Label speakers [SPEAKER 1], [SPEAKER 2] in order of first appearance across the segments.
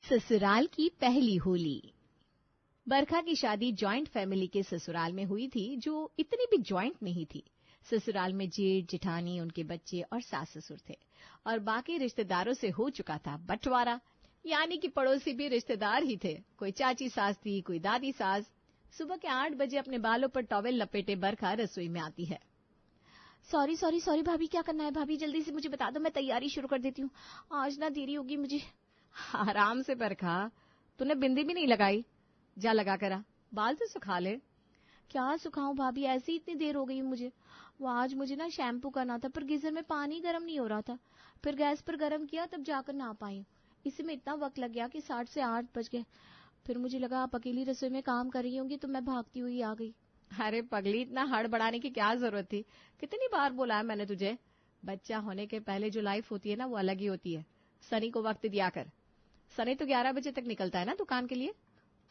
[SPEAKER 1] ससुराल की पहली होली। बरखा की शादी जॉइंट फैमिली के ससुराल में हुई थी, जो इतनी भी जॉइंट नहीं थी। ससुराल में जेठ जेठानी, उनके बच्चे और सास ससुर थे, और बाकी रिश्तेदारों से हो चुका था बंटवारा, यानी कि पड़ोसी भी रिश्तेदार ही थे। कोई चाची सास थी, कोई दादी सास। सुबह के 8 बजे अपने बालों पर टॉवेल लपेटे बरखा रसोई में आती है। सॉरी सॉरी सॉरी भाभी, क्या करना है भाभी? जल्दी से मुझे बता दो, मैं तैयारी शुरू कर देती हूँ। आज ना देरी होगी मुझे। आराम से बरखा, तूने बिंदी भी नहीं लगाई? जा लगा करा, बाल तो सुखा ले। क्या सुखाऊं भाभी, ऐसी इतनी देर हो गई मुझे। वो आज मुझे ना शैम्पू करना था, पर गीजर में पानी गर्म नहीं हो रहा था। फिर गैस पर गर्म किया, तब जाकर नहा पाई। इसी में इतना वक्त लग गया कि 7 से 8 बज गए। फिर मुझे लगा आप अकेली रसोई में काम कर रही होंगी, तो मैं भागती हुई आ गई। अरे पगली, इतना हड़बड़ाने की क्या जरूरत थी? कितनी बार बोला है मैंने तुझे, बच्चा होने के पहले जो लाइफ होती है ना, वो अलग ही होती है। सनी को वक्त दिया कर। सनी तो 11 बजे तक निकलता है ना दुकान के लिए।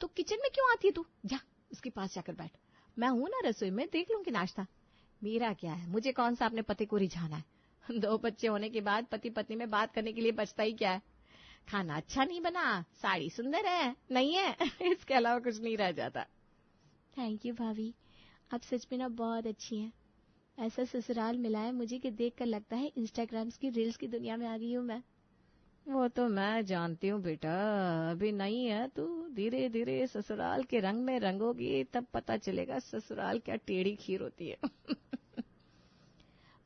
[SPEAKER 1] तो किचन में क्यों आती है तू? जा उसके पास जाकर बैठ, मैं हूं ना रसोई में, देख लूंगी नाश्ता। मेरा क्या है, मुझे कौन सा अपने पति को रिझाना है। 2 बच्चे होने के बाद पति पत्नी में बात करने के लिए बचता ही क्या है? खाना अच्छा नहीं बना, साड़ी सुंदर है नहीं है, इसके अलावा कुछ नहीं रह जाता। थैंक यू भाभी, आप सच में ना बहुत अच्छी हैं। ऐसा ससुराल मिला है मुझे कि देखकर लगता है इंस्टाग्राम की रील्स की दुनिया में आ गई हूँ मैं। वो तो मैं जानती हूँ बेटा, अभी नहीं है तू, धीरे धीरे ससुराल के रंग में रंगोगी, तब पता चलेगा ससुराल क्या टेढ़ी खीर होती है।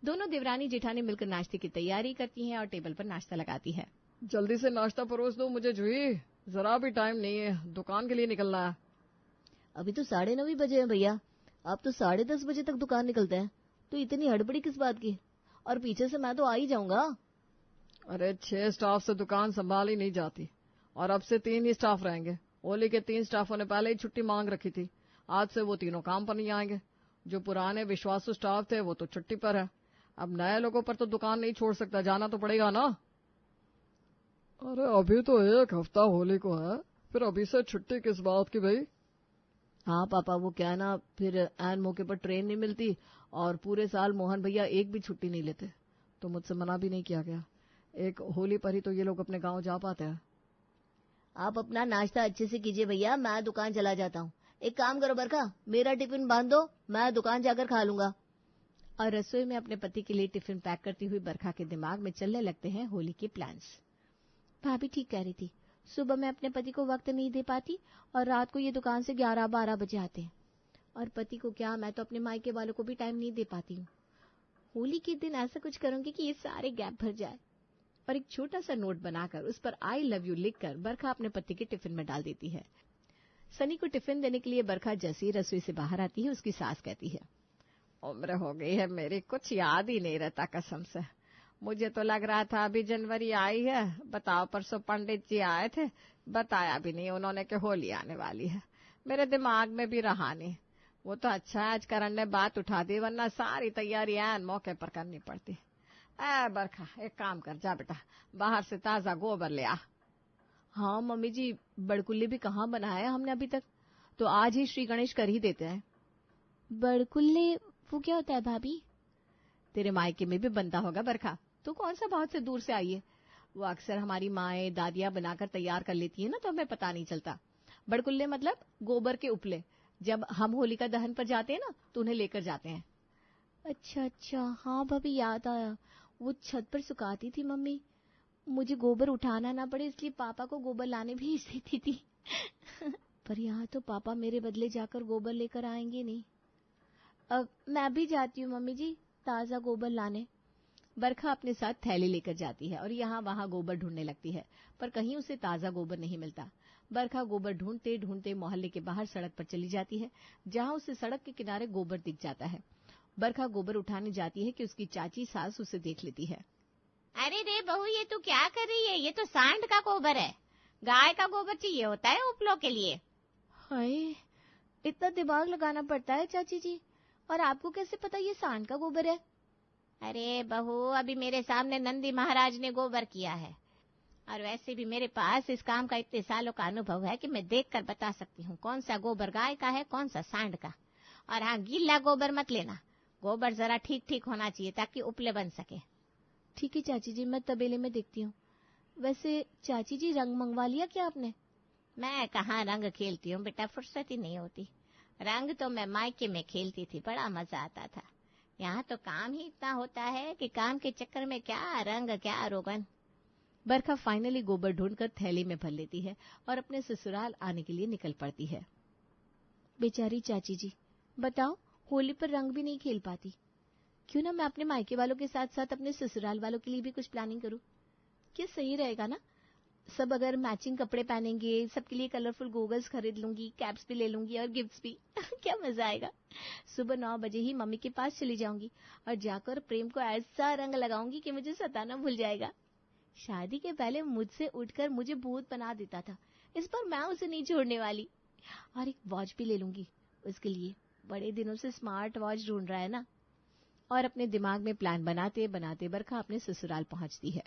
[SPEAKER 1] दोनों देवरानी जेठानी मिलकर नाश्ते की तैयारी करती हैं और टेबल पर नाश्ता लगाती है।
[SPEAKER 2] जल्दी से नाश्ता परोस दो मुझे जूही, जरा भी टाइम नहीं है, दुकान के लिए निकलना है।
[SPEAKER 3] अभी तो 9:30 बजे हैं भैया, आप तो 10:30 बजे तक दुकान निकलते हैं, तो इतनी हड़बड़ी किस बात की? और पीछे से मैं तो आ ही जाऊंगा।
[SPEAKER 2] अरे 6 स्टाफ से दुकान संभाली नहीं जाती, और अब से 3 ही स्टाफ रहेंगे। होली के 3 स्टाफों ने पहले ही छुट्टी मांग रखी थी। आज से वो तीनों काम पर नहीं आएंगे। जो पुराने विश्वासु स्टाफ थे वो तो छुट्टी पर है। अब नए लोगों पर तो दुकान नहीं छोड़ सकता, जाना तो पड़ेगा ना। अरे अभी तो 1 हफ्ता होली को है, फिर अभी से छुट्टी किस बात की भाई?
[SPEAKER 3] हाँ पापा, वो क्या है ना, फिर ऐन मौके पर ट्रेन नहीं मिलती, और पूरे साल मोहन भैया एक भी छुट्टी नहीं लेते,
[SPEAKER 2] तो मुझसे मना भी नहीं किया गया। एक होली पर ही तो ये लोग अपने गांव जा पाते हैं।
[SPEAKER 3] आप अपना नाश्ता अच्छे से कीजिए भैया, मैं दुकान चला जाता हूँ। एक काम करो बरखा, मेरा टिफिन बांध दो, मैं दुकान जाकर खा लूंगा।
[SPEAKER 1] और रसोई में अपने पति के लिए टिफिन पैक करती हुई बरखा के दिमाग में चलने लगते हैं होली के प्लान्स। भाभी ठीक कह रही थी, सुबह मैं अपने पति को वक्त नहीं दे पाती, और रात को ये दुकान से 11-12 बजे आते हैं। और पति को क्या, मैं तो अपने मायके वालों को भी टाइम नहीं दे पाती हूँ। होली के दिन ऐसा कुछ करूंगी कि ये सारे गैप भर जाए। और एक छोटा सा नोट बनाकर उस पर आई लव यू लिखकर बरखा अपने पति के टिफिन में डाल देती है। सनी को टिफिन देने के लिए बरखा जैसे ही रसोई से बाहर आती है, उसकी सास कहती है, उम्र हो गई है मेरी, कुछ याद ही नहीं रहता कसम से। मुझे तो लग रहा था अभी जनवरी आई है। बताओ, परसों पंडित जी आए थे, बताया भी नहीं उन्होंने कि होली आने वाली है। मेरे दिमाग में भी रहा नहीं। वो तो अच्छा है आज करण ने बात उठा दी, वरना सारी तैयारी ऐन मौके पर करनी पड़ती। बरखा, एक काम कर, जा बेटा बाहर से ताजा गोबर ले आ। हाँ मम्मी जी, बड़कुल्ले भी कहाँ बनाया हमने अभी तक, तो आज ही श्री गणेश कर ही देते हैं। बड़कुल्ले वो क्या होता है भाभी? तेरे मायके में भी बनता होगा बरखा, तो कौन सा बहुत से दूर से आई है। वो अक्सर हमारी माएं दादियां बनाकर तैयार कर लेती है ना, तो हमें पता नहीं चलता। बड़कुल्ले मतलब गोबर के उपले, जब हम होलिका दहन पर जाते हैं ना, तो उन्हें लेकर जाते हैं। अच्छा अच्छा, हाँ भाभी याद आया, वो छत पर सुखाती थी मम्मी। मुझे गोबर उठाना ना पड़े, इसलिए पापा को गोबर लाने भेज देती थी। पर यहाँ तो पापा मेरे बदले जाकर गोबर लेकर आएंगे नहीं। अब मैं भी जाती हूँ मम्मी जी ताजा गोबर लाने। बरखा अपने साथ थैली लेकर जाती है और यहाँ वहाँ गोबर ढूंढने लगती है, पर कहीं उसे ताजा गोबर नहीं मिलता। बरखा गोबर ढूंढते ढूंढते मोहल्ले के बाहर सड़क पर चली जाती है, जहाँ उसे सड़क के किनारे गोबर दिख जाता है। बरखा गोबर उठाने जाती है कि उसकी चाची सास उसे देख लेती है।
[SPEAKER 4] अरे रे बहू, ये तू क्या कर रही है? ये तो सांड का गोबर है। गाय का गोबर चाहिए होता है उपलों के लिए।
[SPEAKER 1] हाय, इतना दिमाग लगाना पड़ता है चाची जी, और आपको कैसे पता ये सांड का गोबर है?
[SPEAKER 4] अरे बहू, अभी मेरे सामने नंदी महाराज ने गोबर किया है, और वैसे भी मेरे पास इस काम का इतने सालों का अनुभव है कि मैं देखकर बता सकती हूँ कौन सा गोबर गाय का है, कौन सा सांड का। और हाँ, गीला गोबर मत लेना, गोबर जरा ठीक ठीक होना चाहिए ताकि उपले बन सके।
[SPEAKER 1] ठीक है चाची जी, मैं तबेले में देखती हूँ। वैसे चाची जी रंग मंगवा लिया क्या आपने?
[SPEAKER 4] मैं कहाँ रंग खेलती हूँ बेटा, फुर्सत ही नहीं होती। रंग तो मैं मायके में खेलती थी, बड़ा मजा आता था। यहाँ तो काम ही इतना होता है कि काम के चक्कर में क्या रंग क्या रोगन।
[SPEAKER 1] बरखा फाइनली गोबर ढूंढकर थैली में भर लेती है और अपने ससुराल आने के लिए निकल पड़ती है। बेचारी चाची जी, बताओ होली पर रंग भी नहीं खेल पाती। क्यों ना मैं अपने मायके वालों के साथ साथ अपने ससुराल वालों के लिए भी कुछ प्लानिंग करूं। क्या सही रहेगा ना? सब अगर मैचिंग कपड़े पहनेंगे, सबके लिए कलरफुल गोगल्स खरीद लूंगी, कैप्स भी ले लूंगी और गिफ्ट्स भी। क्या मजा आएगा। सुबह 9 बजे ही मम्मी के पास चली जाऊंगी और जाकर प्रेम को ऐसा रंग लगाऊंगी कि मुझे सताना भूल जाएगा। शादी के पहले मुझसे उठकर मुझे भूत बना देता था, इस पर मैं उसे नहीं छोड़ने वाली। और एक वॉच भी ले लूंगी उसके लिए, बड़े दिनों से स्मार्ट वॉच ढूंढ रहा है ना। और अपने दिमाग में प्लान बनाते बनाते बरखा अपने ससुराल पहुंचती है।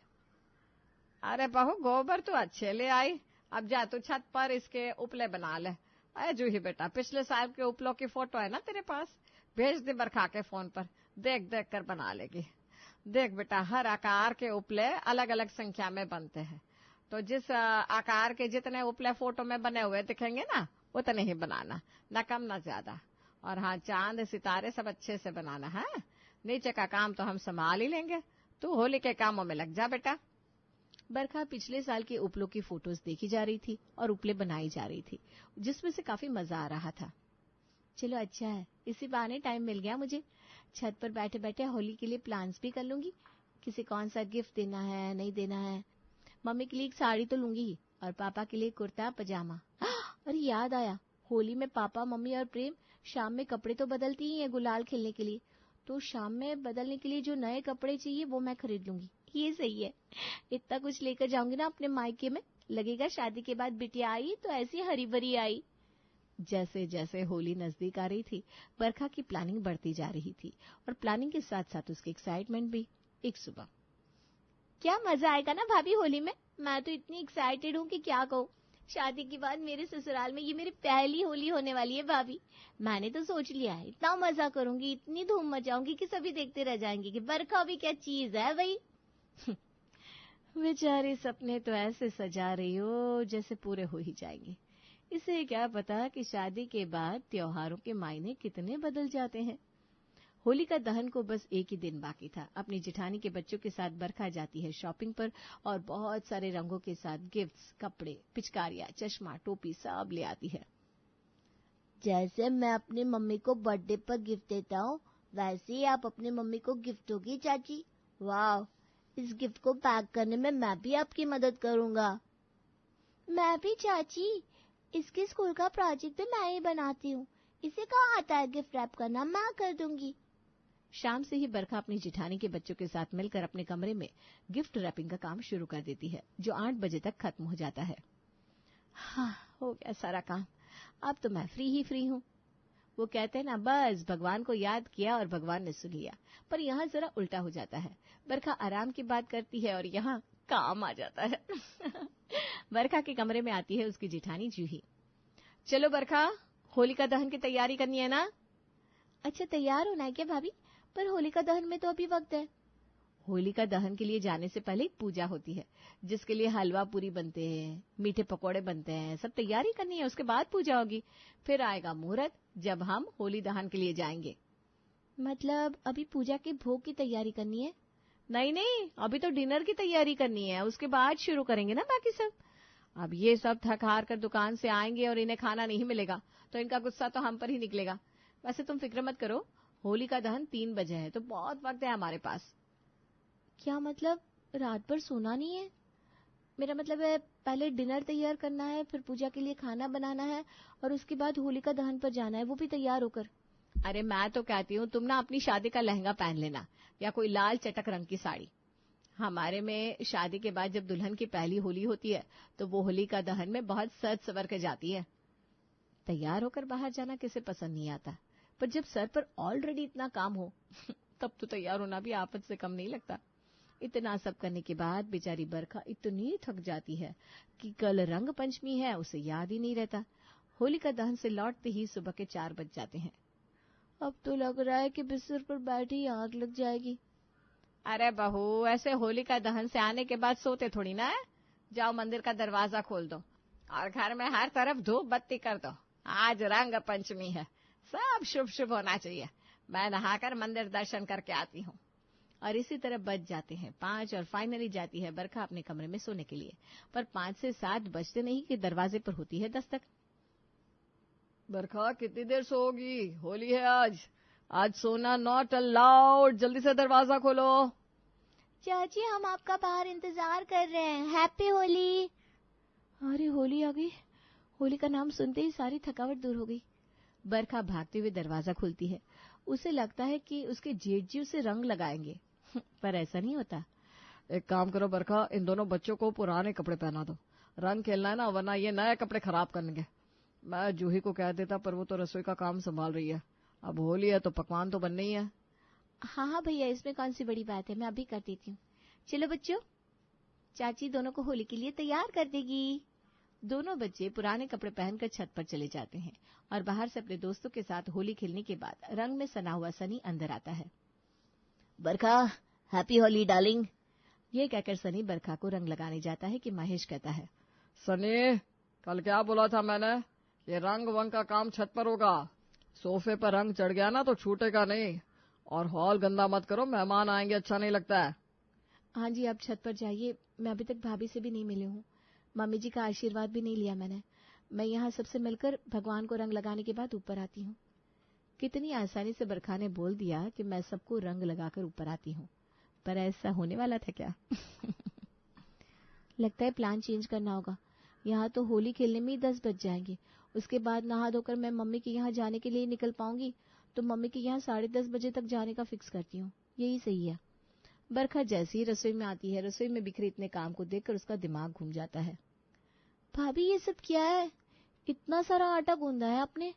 [SPEAKER 2] अरे बहू, गोबर तो अच्छे ले आई, अब जा तू छत पर इसके उपले बना ले। अरे जूही बेटा, पिछले साल के उपलों की फोटो है ना तेरे पास, भेज दे बरखा के फोन पर, देख देख कर बना लेगी। देख बेटा, हर आकार के उपले अलग अलग संख्या में बनते हैं, तो जिस आकार के जितने उपले फोटो में बने हुए दिखेंगे ना, उतने ही बनाना, न कम न ज्यादा। और हाँ, चांद सितारे सब अच्छे से बनाना है। नीचे का काम तो हम संभाल ही लेंगे, तू होली के कामों में लग जा बेटा।
[SPEAKER 1] बरखा पिछले साल के उपलों की फोटोज देखी जा रही थी और उपले बनाई जा रही थी, जिसमें से काफी मजा आ रहा था। चलो अच्छा है, इसी बहाने टाइम मिल गया मुझे। छत पर बैठे बैठे होली के लिए प्लान्स भी कर लूंगी, किसे कौन सा गिफ्ट देना है नहीं देना है। मम्मी के लिए एक साड़ी तो लूंगी ही, और पापा के लिए कुर्ता पजामा। अरे याद आया, होली में पापा मम्मी और प्रेम शाम में कपड़े तो बदलती ही है गुलाल खेलने के लिए, तो शाम में बदलने के लिए जो नए कपड़े चाहिए वो मैं खरीद लूंगी। ये सही है, इतना कुछ लेकर जाऊंगी ना अपने मायके में, लगेगा शादी के बाद बिटिया आई तो ऐसी हरी भरी आई। जैसे जैसे होली नजदीक आ रही थी, बरखा की प्लानिंग बढ़ती जा रही थी और प्लानिंग के साथ साथ उसकी एक्साइटमेंट भी। एक सुबह,
[SPEAKER 4] क्या मजा आएगा ना भाभी होली में, मैं तो इतनी एक्साइटेड हूँ कि क्या कहूँ। शादी के बाद मेरे ससुराल में ये मेरी पहली होली होने वाली है भाभी। मैंने तो सोच लिया है, इतना मजा करूंगी, इतनी धूम मचाऊंगी कि सभी देखते रह जाएंगे कि बरखा भी क्या चीज है भाई।
[SPEAKER 1] बेचारे सपने तो ऐसे सजा रही हो जैसे पूरे हो ही जाएंगे। इसे क्या पता कि शादी के बाद त्योहारों के मायने कितने बदल जाते हैं। होली का दहन को बस एक ही दिन बाकी था। अपनी जेठानी के बच्चों के साथ बरखा जाती है शॉपिंग पर और बहुत सारे रंगों के साथ गिफ्ट्स, कपड़े, पिचकारियां, चश्मा, टोपी सब ले आती है।
[SPEAKER 3] जैसे मैं अपनी मम्मी को बर्थडे पर गिफ्ट देता हूँ, वैसे ही आप अपनी मम्मी को गिफ्ट दोगी चाची। वाह, इस गिफ्ट को पैक करने में मैं भी आपकी मदद करूंगा।
[SPEAKER 4] मैं भी चाची, इसके स्कूल का प्रोजेक्ट भी मैं ही बनाती हूँ, इसे कहाँ आता है गिफ्ट रैप करना, मैं कर दूंगी।
[SPEAKER 1] शाम से ही बरखा अपनी जेठानी के बच्चों के साथ मिलकर अपने कमरे में गिफ्ट रैपिंग का काम शुरू कर देती है, जो 8 बजे तक खत्म हो जाता है। हाँ, हो गया सारा काम, अब तो मैं फ्री ही फ्री हूँ। वो कहते हैं ना, बस भगवान को याद किया और भगवान ने सुन लिया। पर यहाँ जरा उल्टा हो जाता है, बरखा आराम की बात करती है और यहाँ काम आ जाता है। बरखा के कमरे में आती है उसकी जेठानी जूही। चलो बरखा, होलिका दहन की तैयारी करनी है ना?
[SPEAKER 4] अच्छा, तैयार होना है क्या भाभी? पर होलिका दहन में तो अभी वक्त है।
[SPEAKER 1] होलिका दहन के लिए जाने से पहले एक पूजा होती है, जिसके लिए हलवा पूरी बनते हैं, मीठे पकोड़े बनते हैं, सब तैयारी करनी है। उसके बाद पूजा होगी, फिर आएगा मुहूर्त जब हम होली दहन के लिए जाएंगे।
[SPEAKER 4] मतलब अभी पूजा के भोग की तैयारी करनी है?
[SPEAKER 1] नहीं, अभी तो डिनर की तैयारी करनी है, उसके बाद शुरू करेंगे ना बाकी सब। अब ये सब थक हार कर दुकान से आएंगे और इन्हें खाना नहीं मिलेगा तो इनका गुस्सा तो हम पर ही निकलेगा। वैसे तुम फिक्र मत करो, होली का दहन 3 बजे है, तो बहुत वक्त है हमारे पास।
[SPEAKER 4] क्या मतलब, रात भर सोना नहीं है? मेरा मतलब है पहले डिनर तैयार करना है, फिर पूजा के लिए खाना बनाना है और उसके बाद होलिका दहन पर जाना है, वो भी तैयार होकर।
[SPEAKER 1] अरे मैं तो कहती हूँ तुम ना अपनी शादी का लहंगा पहन लेना या कोई लाल चटक रंग की साड़ी। हमारे में शादी के बाद जब दुल्हन की पहली होली होती है तो वो होलिका दहन में बहुत सज सवर के जाती है। तैयार होकर बाहर जाना किसे पसंद नहीं आता, पर जब सर पर ऑलरेडी इतना काम हो तब तो तैयार होना भी आफत से कम नहीं लगता। इतना सब करने के बाद बेचारी बरखा इतनी थक जाती है कि कल रंग पंचमी है, उसे याद ही नहीं रहता। होलिका दहन से लौटते ही सुबह के 4 बज जाते हैं।
[SPEAKER 3] अब तो लग रहा है कि बिस्तर पर बैठी ही आग लग जाएगी।
[SPEAKER 2] अरे बहू, ऐसे होलिका दहन से आने के बाद सोते थोड़ी ना है, जाओ मंदिर का दरवाजा खोल दो और घर में हर तरफ धूप बत्ती कर दो। आज रंग पंचमी है, सब शुभ शुभ होना चाहिए। मैं नहाकर मंदिर दर्शन करके आती हूँ।
[SPEAKER 1] और इसी तरह बज जाते हैं 5 और फाइनली जाती है बरखा अपने कमरे में सोने के लिए। पर 5 से 7 बजते नहीं कि दरवाजे पर होती है दस्तक।
[SPEAKER 2] बरखा कितनी देर सोओगी? होली है आज सोना नॉट अलाउड। जल्दी से दरवाजा खोलो।
[SPEAKER 3] चाची हम आपका बाहर इंतजार कर रहे हैं। हैप्पी होली।
[SPEAKER 1] अरे होली आ गई। होली का नाम सुनते ही सारी थकावट दूर हो गई। बरखा भागते हुए दरवाजा खोलती है। उसे लगता है कि उसके जेठ जी उसे रंग लगाएंगे, पर ऐसा नहीं होता।
[SPEAKER 2] एक काम करो बरखा, इन दोनों बच्चों को पुराने कपड़े पहना दो। रंग खेलना है ना, वरना ये नए कपड़े खराब करेंगे। मैं जूही को कह देता, पर वो तो रसोई का काम संभाल रही है। अब होली है तो पकवान तो बनने ही है।
[SPEAKER 1] हाँ हाँ भैया, इसमें कौन सी बड़ी बात है, मैं अभी कर देती हूँ। चलो बच्चों, चाची दोनों को होली के लिए तैयार कर देगी। दोनों बच्चे पुराने कपड़े पहनकर छत पर चले जाते हैं और बाहर से अपने दोस्तों के साथ होली खेलने के बाद रंग में सना हुआ सनी अंदर आता है।
[SPEAKER 3] बरखा हैप्पी होली डार्लिंग।
[SPEAKER 1] ये कहकर सनी बरखा को रंग लगाने जाता है कि महेश कहता है,
[SPEAKER 2] सनी कल क्या बोला था मैंने? ये रंग वंग का काम छत पर होगा। सोफे पर रंग चढ़ गया ना तो छूटेगा नहीं। और हॉल गंदा मत करो, मेहमान आएंगे, अच्छा नहीं लगता है।
[SPEAKER 1] हाँ जी, आप छत पर जाइए। मैं अभी तक भाभी से भी नहीं मिली हूँ, मम्मी जी का आशीर्वाद भी नहीं लिया मैंने। मैं यहाँ सबसे मिलकर भगवान को रंग लगाने के बाद ऊपर आती हूँ। कितनी आसानी से बरखा ने बोल दिया कि मैं सबको रंग लगाकर ऊपर आती हूँ, पर ऐसा होने वाला था क्या? लगता है प्लान चेंज करना होगा। यहाँ तो होली खेलने में ही 10 बज जाएंगे। उसके बाद नहा धोकर मैं मम्मी के यहाँ जाने के लिए निकल पाऊंगी, तो मम्मी के यहाँ 10:30 बजे तक जाने का फिक्स करती हूँ। यही सही है। बरखा जैसे ही रसोई में आती है, रसोई में बिखरे इतने काम को देखकर उसका दिमाग घूम जाता है।
[SPEAKER 3] भाभी ये सब क्या है? इतना सारा आटा गूंदा है आपने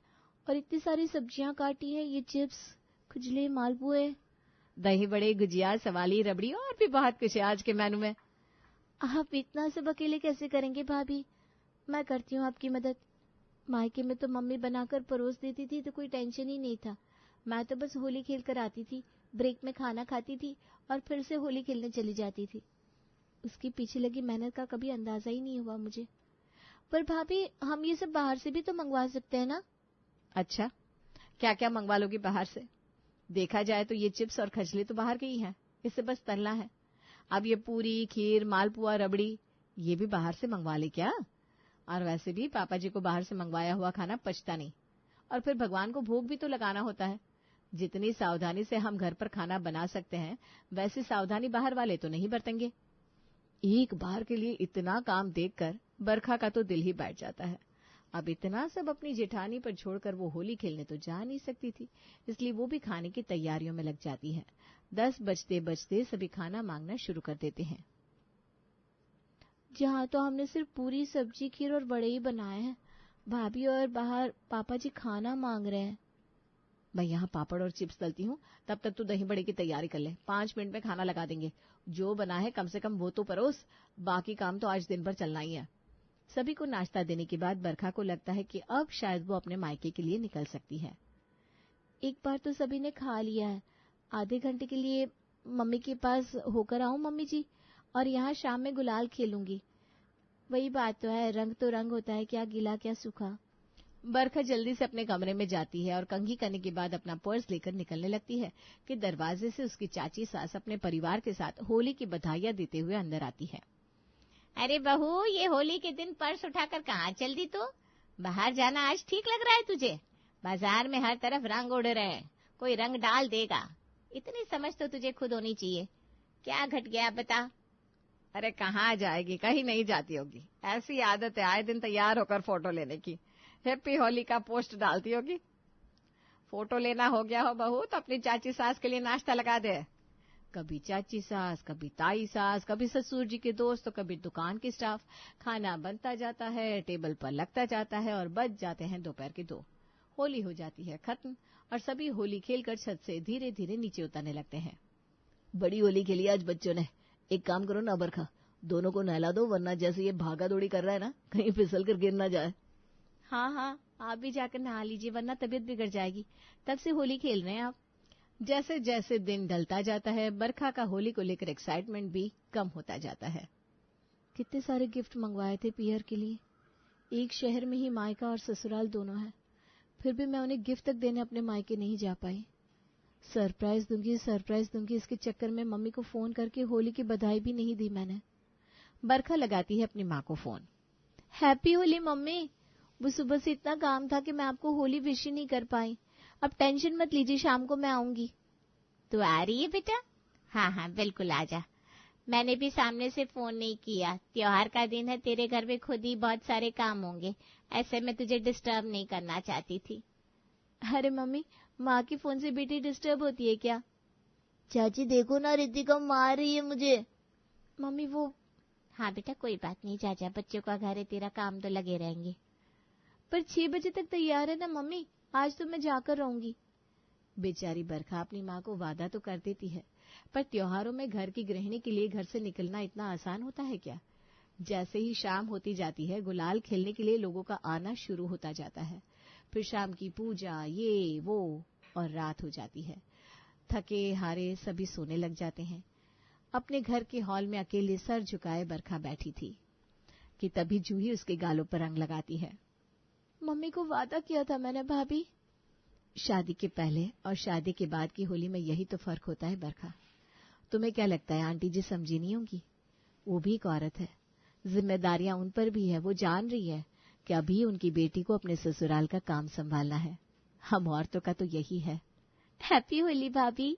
[SPEAKER 3] और इतनी सारी सब्जियां काटी है। ये चिप्स, खुजले, मालपुए,
[SPEAKER 1] दही बड़े, गुजिया, सवाली, रबड़ी और भी बहुत कुछ है आज के मेनू में।
[SPEAKER 3] आप इतना सब अकेले कैसे करेंगे भाभी? मैं करती हूँ आपकी मदद। मायके में तो मम्मी बनाकर परोस देती थी तो कोई टेंशन ही नहीं था। मैं तो बस होली खेल कर आती थी, ब्रेक में खाना खाती थी और फिर से होली खेलने चली जाती थी। उसकी पीछे लगी मेहनत का कभी अंदाजा ही नहीं हुआ मुझे। पर भाभी हम ये सब बाहर से भी तो मंगवा सकते हैं ना?
[SPEAKER 1] अच्छा, क्या क्या मंगवा लोगी बाहर से? देखा जाए तो ये चिप्स और खजले तो बाहर के ही हैं, इससे बस तलना है। अब ये पूरी, खीर, मालपुआ, रबड़ी ये भी बाहर से मंगवा ले क्या? और वैसे भी पापा जी को बाहर से मंगवाया हुआ खाना पचता नहीं, और फिर भगवान को भोग भी तो लगाना होता है। जितनी सावधानी से हम घर पर खाना बना सकते हैं, वैसी सावधानी बाहर वाले तो नहीं बरतेंगे। एक बार के लिए इतना काम देखकर बरखा का तो दिल ही बैठ जाता है। अब इतना सब अपनी जेठानी पर छोड़कर वो होली खेलने तो जा नहीं सकती थी, इसलिए वो भी खाने की तैयारियों में लग जाती है। 10 बजते बजते सभी खाना मांगना शुरू कर देते हैं।
[SPEAKER 3] जहाँ तो हमने सिर्फ पूरी, सब्जी, खीर और बड़े ही बनाए हैं, भाभी और बाहर पापा जी खाना मांग रहे हैं।
[SPEAKER 1] मैं यहाँ पापड़ और चिप्स तलती हूँ, तब तक तू दही बड़े की तैयारी कर ले। 5 मिनट में खाना लगा देंगे। जो बना है कम से कम वो तो परोस, बाकी काम तो आज दिन भर चलना ही है। सभी को नाश्ता देने के बाद बरखा को लगता है कि अब शायद वो अपने मायके के लिए निकल सकती है।
[SPEAKER 3] एक बार तो सभी ने खा लिया है, आधे घंटे के लिए मम्मी के पास होकर आऊं मम्मी जी, और यहाँ शाम में गुलाल खेलूंगी। वही बात तो है, रंग तो रंग होता है, क्या गीला क्या सूखा।
[SPEAKER 1] बरखा जल्दी से अपने कमरे में जाती है और कंघी करने के बाद अपना पर्स लेकर निकलने लगती है कि दरवाजे से उसकी चाची सास अपने परिवार के साथ होली की बधाइयां देते हुए अंदर आती है।
[SPEAKER 4] अरे बहू, ये होली के दिन पर्स उठाकर कहाँ चल दी तू? बाहर जाना आज ठीक लग रहा है तुझे? बाजार में हर तरफ रंग उड़ रहे हैं, कोई रंग डाल देगा। इतनी समझ तो तुझे खुद होनी चाहिए। क्या घट गया बता?
[SPEAKER 2] अरे कहाँ जाएगी, कहीं नहीं जाती होगी। ऐसी आदत है आए दिन तैयार होकर फोटो लेने की। हैप्पी होली का पोस्ट डालती होगी। फोटो लेना हो गया हो बहू तो अपनी चाची सास के लिए नाश्ता लगा दे।
[SPEAKER 1] कभी चाची सास, कभी ताई सास, कभी ससुर जी के दोस्त, तो कभी दुकान के स्टाफ। खाना बनता जाता है, टेबल पर लगता जाता है और बज जाते हैं दोपहर के 2। होली हो जाती है खत्म और सभी होली खेलकर छत से धीरे धीरे नीचे उतरने लगते हैं।
[SPEAKER 3] बड़ी होली खेली आज बच्चों ने। एक काम करो ना बरखा, दोनों को नहला दो, वरना जैसे ये भागा दौड़ी कर रहा है ना, कहीं फिसल कर गिर ना जाए।
[SPEAKER 1] हाँ हाँ, आप भी जाकर नहा लीजिए, वरना तबीयत बिगड़ जाएगी। तब से होली खेल रहे हैं आप। जैसे जैसे दिन ढलता जाता है, बरखा का होली को लेकर एक्साइटमेंट भी कम होता जाता है। कितने सारे गिफ्ट मंगवाए थे पियर के लिए। एक शहर में ही मायका और ससुराल दोनों है, फिर भी मैं उन्हें गिफ्ट तक देने अपने मायके नहीं जा पाई। सरप्राइज दूंगी इसके चक्कर में मम्मी को फोन करके होली की बधाई भी नहीं दी मैंने। बरखा लगाती है अपनी माँ को फोन। हैप्पी होली मम्मी, वो सुबह से इतना काम था कि मैं आपको होली विश ही नहीं कर पाई। अब टेंशन मत लीजिए, शाम को मैं आऊंगी।
[SPEAKER 4] तू आ रही है बेटा? हाँ हाँ बिल्कुल आ जा। मैंने भी सामने से फोन नहीं किया, त्योहार का दिन है, तेरे घर में खुद ही बहुत सारे काम होंगे, ऐसे मैं तुझे डिस्टर्ब नहीं करना चाहती थी।
[SPEAKER 1] अरे मम्मी, माँ की फोन से बेटी डिस्टर्ब होती है क्या?
[SPEAKER 3] चाची देखो ना, रितिका मार रही है मुझे।
[SPEAKER 1] मम्मी वो।
[SPEAKER 4] हाँ बेटा कोई बात नहीं, जा जा, बच्चों का घर है, तेरा काम तो लगे रहेंगे।
[SPEAKER 1] पर 6 बजे तक तैयार है ना मम्मी, आज तो मैं जाकर रहूंगी। बेचारी बरखा अपनी माँ को वादा तो कर देती है, पर त्योहारों में घर की गृहिणी के लिए घर से निकलना इतना आसान होता है क्या? जैसे ही शाम होती जाती है, गुलाल खेलने के लिए लोगों का आना शुरू होता जाता है। फिर शाम की पूजा, ये वो, और रात हो जाती है। थके हारे सभी सोने लग जाते हैं। अपने घर के हॉल में अकेले सर झुकाए बरखा बैठी थी कि तभी जूही उसके गालों पर रंग लगाती है। मम्मी को वादा किया था मैंने भाभी। शादी के पहले और शादी के बाद की होली में यही तो फर्क होता है बरखा। तुम्हें क्या लगता है आंटी जी समझी नहीं होंगी? वो भी एक औरत है, जिम्मेदारियां उन पर भी है। वो जान रही है कि अभी उनकी बेटी को अपने ससुराल का काम संभालना है। हम औरतों का तो यही है।
[SPEAKER 4] हैप्पी होली भाभी।